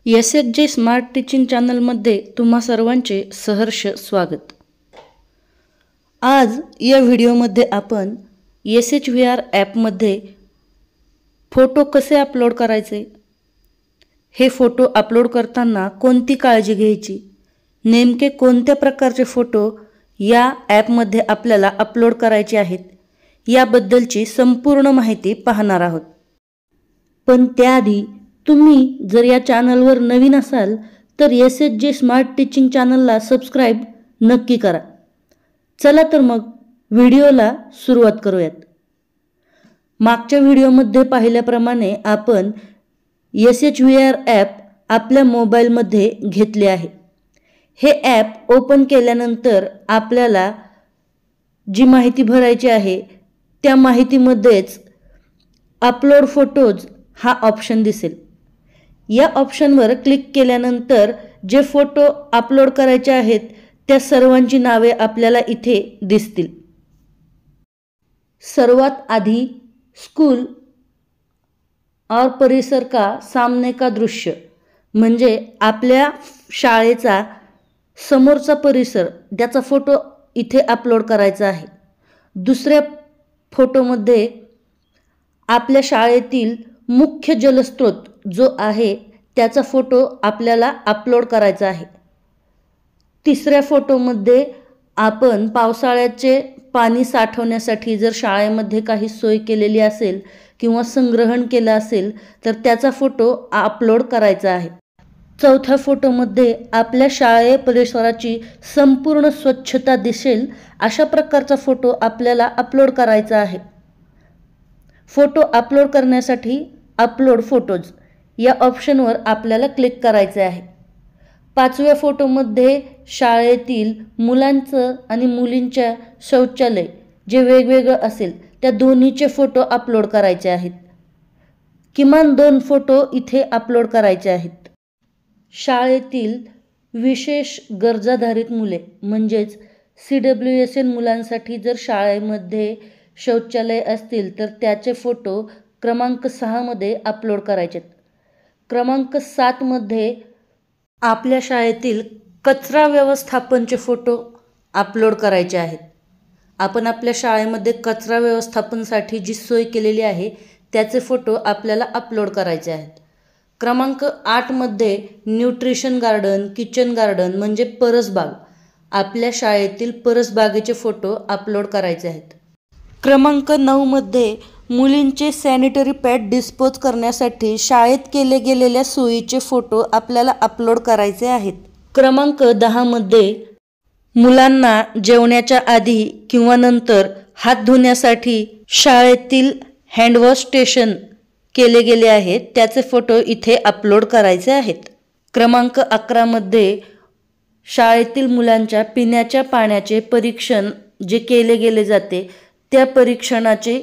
SHJ smart teaching चॅनलमध्ये तुम्हा सर्वांचे सहर्ष स्वागत। आज या व्हिडिओमध्ये आपण SHVR ॲपमध्ये फोटो कसे अपलोड करायचे, हे फोटो अपलोड करताना कोणती काळजी घ्यायची, नेमके कोणत्या प्रकारचे फोटो या ॲपमध्ये आपल्याला अपलोड करायचे आहेत याबद्दलची संपूर्ण माहिती पाहणार आहोत। पण त्याआधी तुम्ही जर या चॅनलवर नवीन असाल तर SHJ स्मार्ट टीचिंग चॅनलला सबस्क्राइब नक्की करा। चला तर मग व्हिडिओला सुरुवात करूयात। मागच्या व्हिडिओमध्ये पाहिल्याप्रमाणे आपण SHVR ॲप आपल्या मोबाईलमध्ये घेतले आहे। हे ॲप ओपन केल्यानंतर आपल्याला जी माहिती भरायची आहे त्या माहितीमध्येच अपलोड फोटोज हा ऑप्शन दिसेल। या ऑप्शनवर क्लिक केल्यानंतर जे फोटो अपलोड करायचे आहेत त्या सर्वांची नावे आपल्याला इथे दिसतील। सर्वात आधी स्कूल और परिसर का सामने का दृश्य म्हणजे आपल्या शाळेचा समोरचा परिसर त्याचा फोटो इथे अपलोड करायचा आहे। दुसऱ्या फोटोमध्ये आपल्या शाळेतील मुख्य जलस्रोत जो आहे त्याचा फोटो आपल्याला अपलोड करायचा आहे। तिसऱ्या फोटोमध्ये आपण पावसाळ्याचे पाणी साठवण्यासाठी जर शाळेमध्ये काही सोय केलेली असेल किंवा संग्रहण केलं असेल तर त्याचा फोटो अपलोड करायचा आहे। चौथ्या फोटोमध्ये आपल्या शाळे परिसराची संपूर्ण स्वच्छता दिसेल अशा प्रकारचा फोटो आपल्याला अपलोड करायचा आहे। फोटो अपलोड करण्यासाठी अपलोड फोटोज या ऑप्शनवर आपल्याला क्लिक करायचे आहे। पाचव्या फोटोमध्ये शाळेतील मुलांचं आणि मुलींच्या शौचालय जे वेगवेगळं असेल त्या दोन्हीचे फोटो अपलोड करायचे आहेत। किमान 2 फोटो इथे अपलोड करायचे आहेत। शाळेतील विशेष गरजाधारित मुले म्हणजेच CWSN मुलांसाठी जर शाळेमध्ये शौचालय असतील तर त्याचे फोटो क्रमांक 6 मध्ये अपलोड करायचे। क्रमांक 7 मध्ये आपल्या शाळेतील कचरा व्यवस्थापनचे फोटो अपलोड करायचे आहेत। आपण आपल्या शाळेमध्ये कचरा व्यवस्थापनासाठी जी सोय केलेली आहे त्याचे फोटो आपल्याला अपलोड करायचे आहेत। क्रमांक 8 मध्ये न्यूट्रिशन गार्डन, किचन गार्डन म्हणजे परसबाग, आपल्या शाळेतील परसबागेचे फोटो अपलोड करायचे आहेत। क्रमांक 9 मध्ये मुलींचे सॅनिटरी पॅड डिस्पोज करण्यासाठी शाळेत केले गेलेल्या सोयीचे फोटो आपल्याला अपलोड करायचे आहेत। क्रमांक 10 मध्ये मुलांना जेवणाच्या आधी किंवा नंतर हात धुण्यासाठी शाळेतील हँडवॉश स्टेशन केले गेले आहेत त्याचे फोटो इथे अपलोड करायचे आहेत। क्रमांक 11 मध्ये शाळेतील मुलांच्या पिण्याच्या पाण्याचे परीक्षण जे केले गेले जाते त्या परीक्षणाचे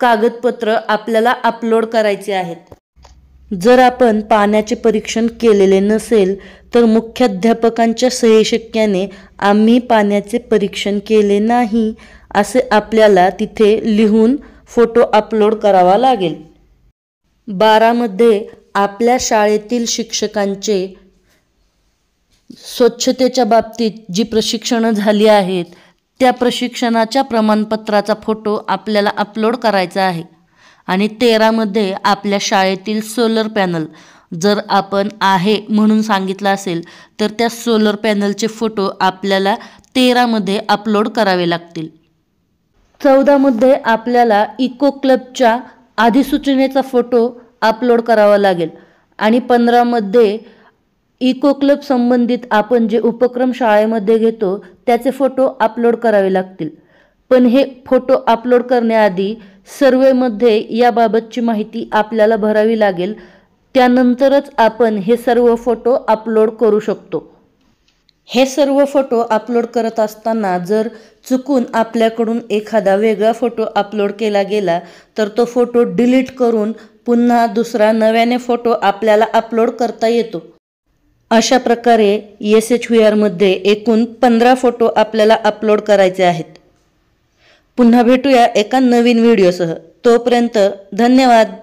कागदपत्र आपल्याला अपलोड करायचे आहेत। जर आपण पाण्याचे परीक्षण केलेले नसेल तर मुख्याध्यापकांच्या सहीशिक्क्याने आम्ही पाण्याचे परीक्षण केले नाही असे आपल्याला तिथे लिहून फोटो अपलोड करावा लागेल। 12 मध्ये आपल्या शाळेतील शिक्षकांचे स्वच्छतेच्या बाबतीत जी प्रशिक्षण झाली आहेत त्या प्रशिक्षणाच्या प्रमाणपत्राचा फोटो आपल्याला अपलोड करायचा आहे। आणि 13 मध्ये आपल्या शाळेतील सोलर पॅनल जर आपण आहे म्हणून सांगितलं असेल तर त्या सोलर पॅनलचे फोटो आपल्याला 13 मध्ये अपलोड करावे लागतील। 14 मध्ये आपल्याला इको क्लबच्या अधिसूचनेचा फोटो अपलोड करावा लागेल। आणि 15 मध्ये इको क्लब संबंधित आपण जे उपक्रम शाळेमध्ये घेतो त्याचे फोटो अपलोड करावे लागतील। पण हे फोटो अपलोड करण्याआधी सर्वेमध्ये याबाबतची माहिती आपल्याला भरावी लागेल, त्यानंतरच आपण हे सर्व फोटो अपलोड करू शकतो। हे सर्व फोटो अपलोड करत असताना जर चुकून आपल्याकडून एखादा वेगळा फोटो अपलोड केला गेला तर तो फोटो डिलीट करून पुन्हा दुसरा नव्याने फोटो आपल्याला अपलोड करता येतो। अशा प्रकारे SHVR मध्ये एकूण 15 फोटो आपल्याला अपलोड करायचे आहेत। पुन्हा भेटूया एका नवीन व्हिडिओसह। तोपर्यंत धन्यवाद।